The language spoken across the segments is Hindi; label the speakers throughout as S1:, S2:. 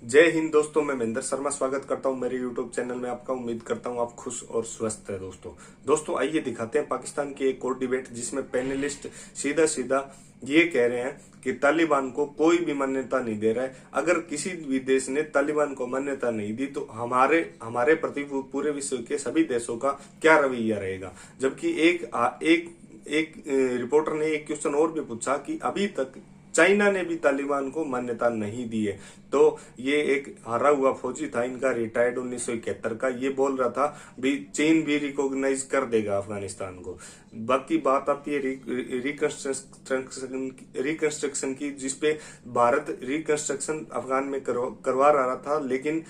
S1: जय हिंद दोस्तों, मैं महेंद्र शर्मा स्वागत करता हूं मेरे YouTube चैनल में आपका। उम्मीद करता हूं आप खुश और स्वस्थ है। दोस्तों आइए दिखाते हैं पाकिस्तान की एक और डिबेट जिसमें पैनलिस्ट सीधा सीधा ये कह रहे हैं कि तालिबान को कोई भी मान्यता नहीं दे रहा है। अगर किसी भी देश ने तालिबान को मान्यता नहीं दी तो हमारे प्रति पूरे विश्व के सभी देशों का क्या रवैया रहेगा। जबकि एक रिपोर्टर ने एक क्वेश्चन और भी पूछा कि अभी तक चाइना ने भी तालिबान को मान्यता नहीं दी है। तो ये एक हारा हुआ फौजी था, इनका रिटायर्ड 1971 का, ये बोल रहा था भी चीन भी रिकॉग्नाइज कर देगा अफगानिस्तान को। बाकी बात आती है रिकंस्ट्रक्शन की, जिसपे भारत रिकंस्ट्रक्शन अफगान में करवा रहा था, लेकिन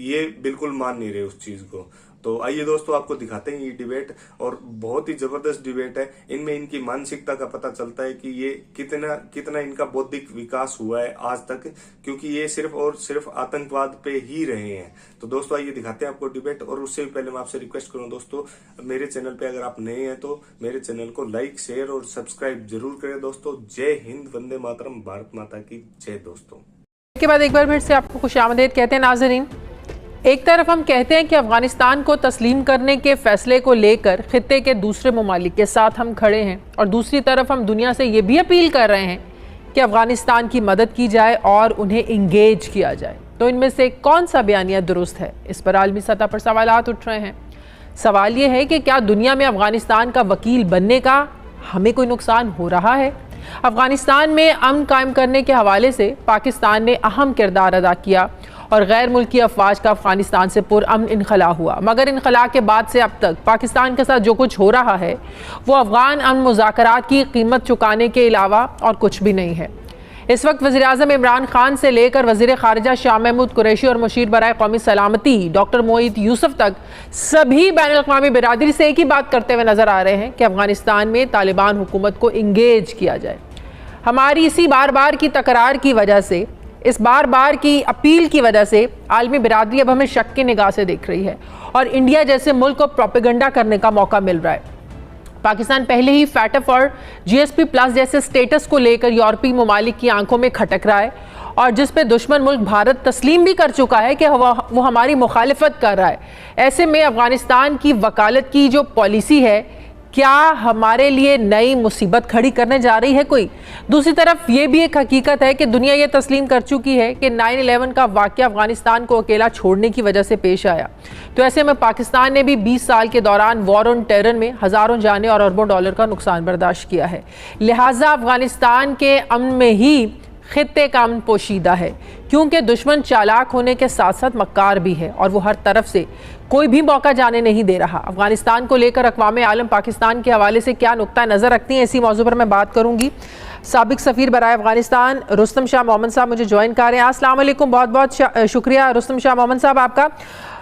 S1: ये बिल्कुल मान नहीं रहे उस चीज को। तो आइए दोस्तों आपको दिखाते हैं ये डिबेट, और बहुत ही जबरदस्त डिबेट है। इनमें इनकी मानसिकता का पता चलता है कि ये कितना इनका बौद्धिक विकास हुआ है आज तक, क्योंकि ये सिर्फ और सिर्फ आतंकवाद पे ही रहे हैं। तो दोस्तों आइए दिखाते हैं आपको डिबेट, और उससे भी पहले मैं आपसे रिक्वेस्ट करूं दोस्तों, मेरे चैनल पे अगर आप नए हैं तो मेरे चैनल को लाइक, शेयर और सब्सक्राइब जरूर करें दोस्तों। जय हिंद, वंदे मातरम, भारत माता की जय। दोस्तों
S2: के बाद एक बार फिर से आपको खुशामदीद कहते हैं नाजरीन। एक तरफ हम कहते हैं कि अफगानिस्तान को तस्लीम करने के फैसले को लेकर खित्ते के दूसरे ममालिक के साथ हम खड़े हैं, और दूसरी तरफ हम दुनिया से ये भी अपील कर रहे हैं कि अफगानिस्तान की मदद की जाए और उन्हें इंगेज किया जाए। तो इनमें से कौन सा बयानिया दुरुस्त है, इस पर आलमी सतह पर सवालात उठ रहे हैं। सवाल ये है कि क्या दुनिया में अफगानिस्तान का वकील बनने का हमें कोई नुकसान हो रहा है। अफगानिस्तान में अमन कायम करने के हवाले से पाकिस्तान ने अहम किरदार अदा किया और गैर मुल्की अफवाज का अफगानिस्तान से पुरअमन इनखला हुआ, मगर इनखला के बाद से अब तक पाकिस्तान के साथ जो कुछ हो रहा है वो अफगान अमन मुज़ाकरात की कीमत चुकाने के अलावा और कुछ भी नहीं है। इस वक्त वज़ीर आज़म इमरान खान से लेकर वज़ीर ख़ारिजा शाह महमूद कुरैशी और मुशीर बराए कौमी सलामती डॉक्टर मोईद यूसुफ तक सभी बैनुल अक़वामी बिरादरी से एक ही बात करते हुए नज़र आ रहे हैं कि अफगानिस्तान में तालिबान हुकूमत को इंगेज किया जाए। हमारी इसी बार बार की तकरार की वजह से, इस बार बार की अपील की वजह से आलमी बिरादरी अब हमें शक की निगाह से देख रही है और इंडिया जैसे मुल्क को प्रोपेगेंडा करने का मौका मिल रहा है। पाकिस्तान पहले ही फैटफ और GSP प्लस जैसे स्टेटस को लेकर यूरोपीय ममालिक की आंखों में खटक रहा है, और जिस पे दुश्मन मुल्क भारत तस्लीम भी कर चुका है कि वो हमारी मुखालिफत कर रहा है। ऐसे में अफगानिस्तान की वकालत की जो पॉलिसी है, क्या हमारे लिए नई मुसीबत खड़ी करने जा रही है कोई। दूसरी तरफ ये भी एक हकीकत है कि दुनिया ये तस्लीम कर चुकी है कि 9/11 का वाक़या अफगानिस्तान को अकेला छोड़ने की वजह से पेश आया। तो ऐसे में पाकिस्तान ने भी 20 साल के दौरान वॉर ऑन टेरर में हज़ारों जानें और अरबों डॉलर का नुकसान बर्दाश्त किया है। लिहाजा अफगानिस्तान के अमन में ही खित्ते का अमन पोशीदा है, क्योंकि दुश्मन चालाक होने के साथ साथ मक्कार भी है और वो हर तरफ से कोई भी मौका जाने नहीं दे रहा। अफगानिस्तान को लेकर अक़वाम आलम पाकिस्तान के हवाले से क्या नुक्ता नज़र रखती हैं, इसी मौजू पर मैं बात करूंगी। साबिक सफ़ीर बराए अफगानिस्तान रुस्तम शाह मोहम्मद साहब मुझे ज्वाइन कर रहे हैं। अस्सलाम वालेकुम, बहुत बहुत शुक्रिया रुस्तम शाह मोहम्मद साहब आपका।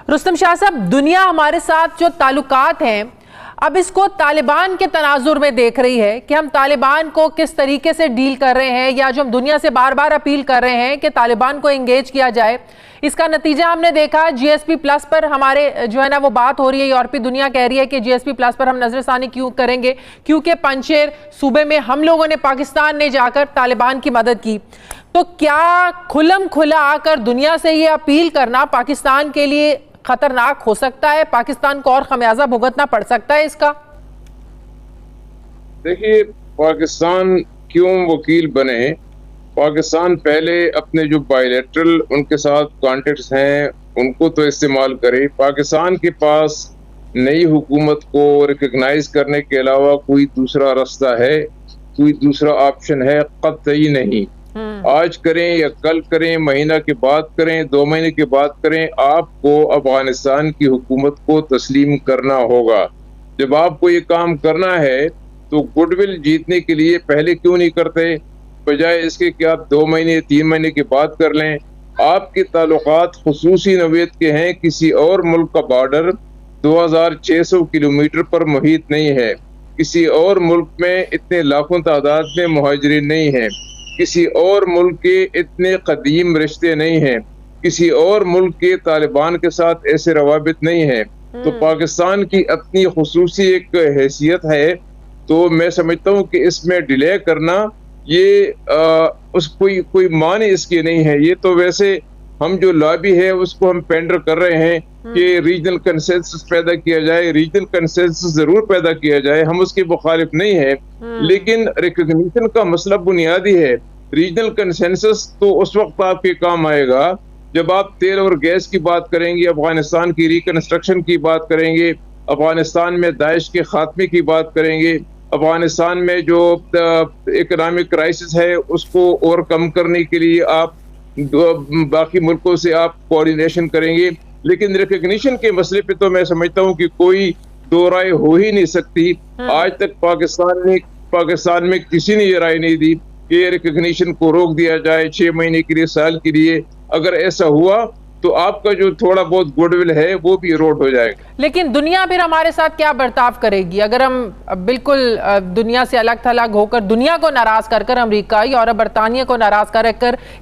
S2: रुस्तम शाह साहब, दुनिया हमारे साथ जो ताल्लुकात हैं अब इसको तालिबान के तनाजुर में देख रही है कि हम तालिबान को किस तरीके से डील कर रहे हैं, या जो हम दुनिया से बार बार अपील कर रहे हैं कि तालिबान को एंगेज किया जाए, इसका नतीजा हमने देखा। GSP प्लस पर हमारे जो है ना वो बात हो रही है, यूरोपीय दुनिया कह रही है कि GSP प्लस पर हम नजरसानी क्यों करेंगे, क्योंकि पंजशेर सूबे में हम लोगों ने, पाकिस्तान ने जाकर तालिबान की मदद की। तो क्या खुलम खुला आकर दुनिया से ये अपील करना पाकिस्तान के लिए खतरनाक हो सकता है? पाकिस्तान को और खमियाजा भुगतना पड़ सकता है इसका?
S3: देखिए, पाकिस्तान क्यों वकील बने? पाकिस्तान पहले अपने जो बायलैटरल उनके साथ कॉन्टेक्ट्स हैं उनको तो इस्तेमाल करे। पाकिस्तान के पास नई हुकूमत को रिकग्नाइज करने के अलावा कोई दूसरा रास्ता है, कोई दूसरा ऑप्शन है? कतई नहीं। आज करें या कल करें, महीना के बाद करें, 2 महीने के बाद करें, आपको अफगानिस्तान की हुकूमत को तस्लीम करना होगा। जब आपको ये काम करना है तो गुडविल जीतने के लिए पहले क्यों नहीं करते, बजाय इसके कि आप 2 महीने 3 महीने के बाद कर लें। आपके ताल्लुकात खुसूसी नौइयत के हैं, किसी और मुल्क का बॉर्डर 2600 किलोमीटर पर मुहित नहीं है, किसी और मुल्क में इतने लाखों तादाद में मुहाजिरीन नहीं हैं, किसी और मुल्क के इतने कदीम रिश्ते नहीं हैं, किसी और मुल्क के तालिबान के साथ ऐसे रवाबित नहीं हैं। तो पाकिस्तान की अपनी खुसूसी एक हैसियत है। तो मैं समझता हूँ कि इसमें डिले करना ये कोई माने इसकी नहीं है। ये तो वैसे हम जो लॉबी है उसको हम पेंडर कर रहे हैं कि रीजनल कंसेंसस पैदा किया जाए। रीजनल कंसेंसस जरूर पैदा किया जाए, हम उसके मुखालिफ नहीं है, लेकिन रिकॉग्निशन का मसला बुनियादी है। रीजनल कंसेंसस तो उस वक्त आपके काम आएगा जब आप तेल और गैस की बात करेंगे, अफगानिस्तान की रिकंस्ट्रक्शन की बात करेंगे, अफगानिस्तान में दाइश के खात्मे की बात करेंगे, अफगानिस्तान में जो इकोनॉमिक क्राइसिस है उसको ओवरकम करने के लिए आप बाकी मुल्कों से आप कोऑर्डिनेशन करेंगे। लेकिन रिकग्निशन के मसले पे तो मैं समझता हूँ कि कोई दो राय हो ही नहीं सकती। आज तक पाकिस्तान में किसी ने ये राय नहीं दी कि रिकग्निशन को रोक दिया जाए 6 महीने के लिए, साल के लिए। अगर ऐसा हुआ तो आपका जो थोड़ा बहुत गुडविल है वो भी इरोड हो जाएगा।
S2: लेकिन दुनिया फिर हमारे साथ क्या बर्ताव करेगी अगर हम बिल्कुल दुनिया से अलग थलग होकर, दुनिया को नाराज कर अमेरिका, यूरोप, बरतानिया को नाराज कर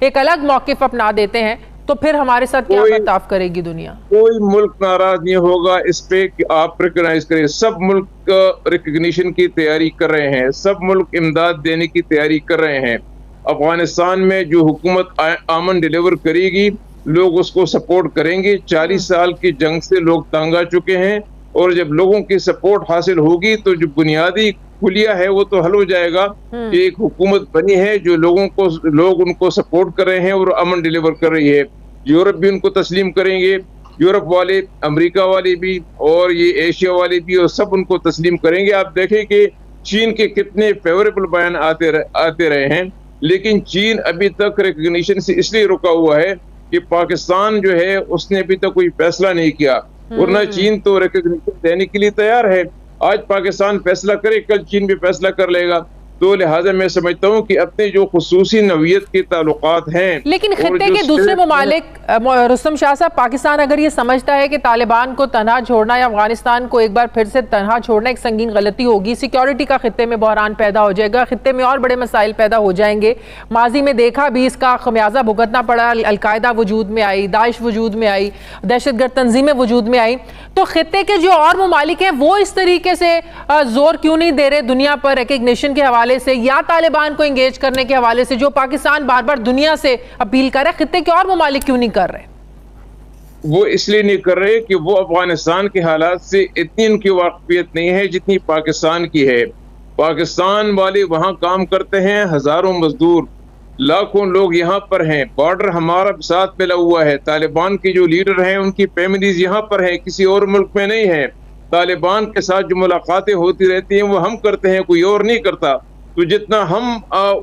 S2: एक अलग मौकिफ अपना देते हैं, तो फिर हमारे साथ क्या बर्ताव करेगी दुनिया?
S3: कोई मुल्क नाराज नहीं होगा इस पे कि आप रिकॉग्नाइज करें। सब मुल्क रिकग्निशन की तैयारी कर रहे हैं, सब मुल्क इमदाद देने की तैयारी कर रहे हैं। अफगानिस्तान में जो हुकूमत आमन डिलीवर करेगी लोग उसको सपोर्ट करेंगे। 40 साल की जंग से लोग तंग आ चुके हैं, और जब लोगों की सपोर्ट हासिल होगी तो जो बुनियादी खुलिया है वो तो हल हो जाएगा कि एक हुकूमत बनी है जो लोग उनको सपोर्ट कर रहे हैं और अमन डिलीवर कर रही है। यूरोप भी उनको तस्लीम करेंगे, यूरोप वाले, अमेरिका वाले भी, और ये एशिया वाले भी, और सब उनको तस्लीम करेंगे। आप देखें कि चीन के कितने फेवरेबल बयान आते रहे हैं, लेकिन चीन अभी तक रिकग्निशन से इसलिए रुका हुआ है कि पाकिस्तान जो है उसने अभी तक कोई फैसला नहीं किया, वरना चीन तो रिकग्निशन देने के लिए तैयार है। आज पाकिस्तान फैसला करे, कल चीन भी फैसला कर लेगा। तो लिहाजा मैं समझता हूँ कि अपने जो खुसूसी नवीयत के ताल्लुकात हैं,
S2: लेकिन खित्ते के दूसरे ममालिक, रुस्तम शाह साहब, पाकिस्तान अगर ये समझता है कि तालिबान को तनहा छोड़ना या अफगानिस्तान को एक बार फिर से तनहा छोड़ना एक संगीन गलती होगी, सिक्योरिटी का खित्ते में बहरान पैदा हो जाएगा, खित्ते में और बड़े मसाइल पैदा हो जाएंगे। माजी में देखा भी, इसका खमियाजा भुगतना पड़ा। अलकायदा वजूद में आई, दाइश वजूद में आई, दहशतगर्द तंजीमें वजूद में आई। तो खित्ते के जो और ममालिक हैं वो इस तरीके से जोर क्यों नहीं दे रहे दुनिया पर रिकग्निशन के हवाले से या तालिबान को एंगेज करने के हवाले से, जो पाकिस्तान बार बार दुनिया से अपील कर रहा है? खित्ते के और ममालिक क्यों नहीं कर रहे?
S3: वो इसलिए नहीं कर रहे कि वो अफगानिस्तान के हालात से इतनी उनकी वाकफियत नहीं है जितनी पाकिस्तान की है। पाकिस्तान वाले वहां काम करते हैं, हजारों मजदूर, लाखों लोग यहाँ पर हैं, बॉर्डर हमारा साथ मिला हुआ है। तालिबान के जो लीडर हैं उनकी फैमिलीज यहाँ पर हैं, किसी और मुल्क में नहीं है। तालिबान के साथ जो मुलाकातें होती रहती हैं वो हम करते हैं, कोई और नहीं करता। तो जितना हम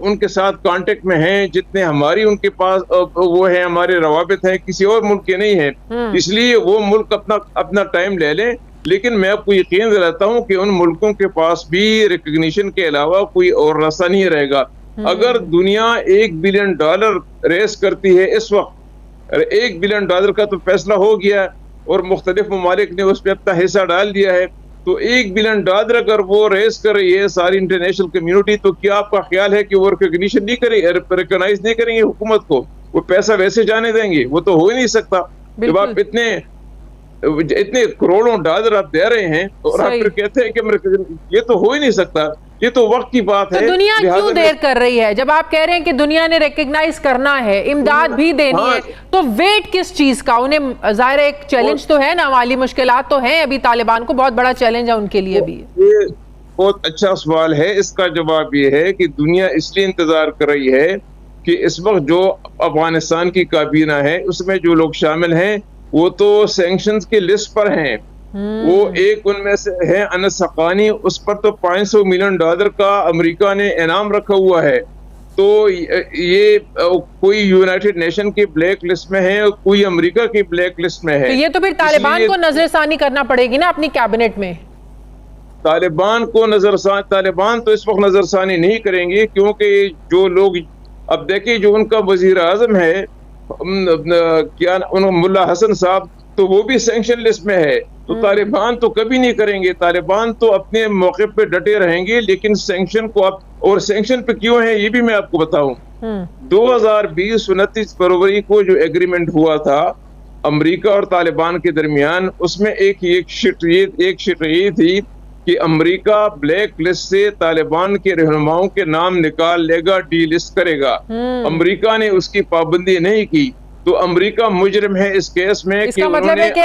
S3: उनके साथ कांटेक्ट में हैं, जितने हमारी उनके पास वो है, हमारे रवाबित हैं, किसी और मुल्क के नहीं है। इसलिए वो मुल्क अपना टाइम ले लें, लेकिन मैं आपको यकीन दिलाता हूँ कि उन मुल्कों के पास भी रिकग्निशन के अलावा कोई और रास्ता नहीं रहेगा। अगर दुनिया $1 बिलियन रेस करती है इस वक्त, $1 बिलियन का तो फैसला हो गया और मुख्तलिफ ममालिक ने उस पर अपना हिस्सा डाल दिया है, तो $1 बिलियन अगर वो रेस कर रही है सारी इंटरनेशनल कम्युनिटी, तो क्या आपका ख्याल है कि वो रिकग्निशन नहीं करेंगे, रिकॉग्नाइज नहीं करेंगे हुकूमत को? वो पैसा वैसे जाने देंगे? वो तो हो ही नहीं सकता। जब आप इतने करोड़ों डॉलर आप दे रहे हैं और आप फिर कहते हैं कि ये तो हो ही नहीं सकता, ये तो वक्त की बात है।
S2: तो दुनिया क्यों देर कर रही है? जब आप कह रहे हैं कि दुनिया ने रिकग्नाइज करना है, इमदाद भी देनी है, तो वेट किस चीज का? उन्हें जाहिर एक चैलेंज तो है ना, माली मुश्किलात तो हैं अभी, तालिबान को बहुत बड़ा चैलेंज है उनके लिए भी।
S3: ये बहुत अच्छा सवाल है। इसका जवाब ये है कि दुनिया इसलिए इंतजार कर रही है कि इस वक्त जो अफगानिस्तान की काबीना है उसमें जो लोग शामिल हैं वो तो सैंक्शंस की लिस्ट पर हैं। वो एक उनमें से है अनस हक्कानी, उस पर तो $500 मिलियन का अमेरिका ने इनाम रखा हुआ है। तो ये कोई यूनाइटेड नेशन की ब्लैक लिस्ट में है, कोई अमेरिका की ब्लैक लिस्ट में है।
S2: तो ये तो फिर तालिबान को नजरसानी करना पड़ेगी ना अपनी कैबिनेट में।
S3: तालिबान तो इस वक्त नजरसानी नहीं करेंगे, क्योंकि जो लोग, अब देखिए, जो उनका वजीर आजम है क्या मुल्ला हसन साहब, तो वो भी सैंक्शन लिस्ट में है। तो तालिबान तो कभी नहीं करेंगे, तालिबान तो अपने मौके पे डटे रहेंगे। लेकिन सैंक्शन को और सैंक्शन पे क्यों है ये भी मैं आपको बताऊं। 2020 29 फरवरी को जो एग्रीमेंट हुआ था अमेरिका और तालिबान के दरमियान, उसमें एक शिट ये थी कि अमेरिका ब्लैक लिस्ट से तालिबान के रहनुमाओं के नाम निकाल लेगा, डी लिस्ट करेगा। अमेरिका ने उसकी पाबंदी नहीं की, तो अमेरिका मुजरिम है इस केस में।
S2: इसका मतलब है कि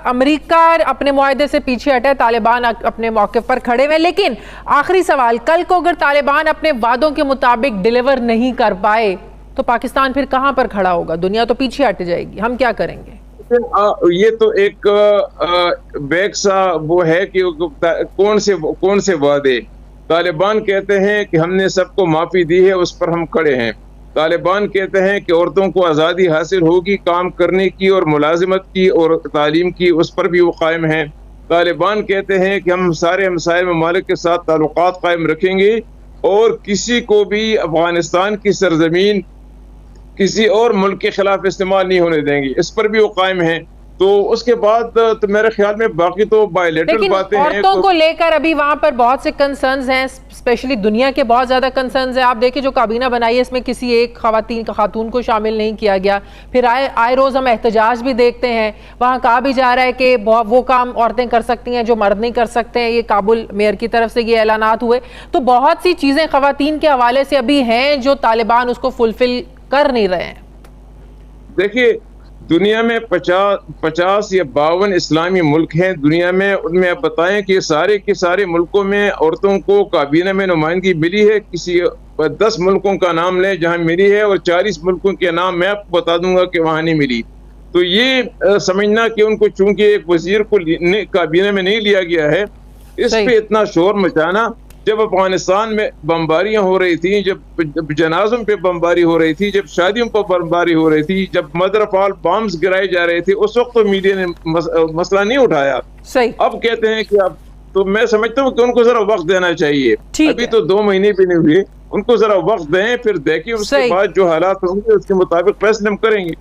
S2: अमेरिका अपने मुआहदे से पीछे हटे, तालिबान अपने मौक़िफ़ पर खड़े हुए। लेकिन आखिरी सवाल, कल को अगर तालिबान अपने वादों के मुताबिक डिलीवर नहीं कर पाए तो पाकिस्तान फिर कहां पर खड़ा होगा? दुनिया तो पीछे हट जाएगी, हम क्या करेंगे?
S3: ये तो एक बैक सा वो है कि कौन से वादे। तालिबान कहते हैं कि हमने सबको माफी दी है, उस पर हम खड़े हैं। तालिबान कहते हैं कि औरतों को आज़ादी हासिल होगी काम करने की और मुलाजिमत की और तालीम की, उस पर भी वो कायम हैं। तालिबान कहते हैं कि हम सारे हमसाये ममालिक के साथ ताल्लुकात कायम रखेंगे और किसी को भी अफगानिस्तान की सरजमीन किसी और मुल्क के खिलाफ इस्तेमाल नहीं होने देंगे, इस पर भी वो कायम है। तो उसके बाद तो मेरे ख्याल में बाकी तो बायलैटरल बातें हैं।
S2: औरतों को लेकर अभी वहां पर बहुत से कंसर्न्स हैं, स्पेशली दुनिया के बहुत ज्यादा कंसर्न्स हैं। आप देखिए जो काबीना बनाई है इसमें किसी एक खातून को शामिल नहीं किया गया। फिर आए रोज हम एहतजाज भी देखते हैं, वहां कहा भी जा रहा है कि वो काम औरतें कर सकती हैं जो मर्द नहीं कर सकते हैं। ये काबुल मेयर की तरफ से ये ऐलानात हुए। तो बहुत सी चीजें खवातीन के हवाले से अभी हैं जो तालिबान उसको फुलफिल कर नहीं रहे हैं।
S3: देखिए दुनिया में 50 या 52 इस्लामी मुल्क हैं दुनिया में, उनमें आप बताएं कि सारे के सारे मुल्कों में औरतों को काबीना में नुमाइंदगी मिली है? किसी 10 मुल्कों का नाम लें जहां मिली है और 40 मुल्कों के नाम मैं आपको बता दूंगा कि वहां नहीं मिली। तो ये समझना कि उनको चूंकि एक वजीर को काबीना में नहीं लिया गया है, इस पे इतना शोर मचाना। जब अफगानिस्तान में बमबारियां हो रही थी, जब जनाजों पे बमबारी हो रही थी, जब शादियों पर बमबारी हो रही थी, जब मदर ऑफ ऑल बॉम्ब्स गिराए जा रहे थे, उस वक्त तो मीडिया ने मसला नहीं उठाया।
S2: सही।
S3: अब कहते हैं कि अब तो मैं समझता हूँ कि उनको जरा वक्त देना चाहिए। अभी तो 2 महीने भी नहीं हुए, उनको जरा वक्त दें, फिर देखिए उसके बाद जो हालात होंगे उसके मुताबिक फैसले हम करेंगे।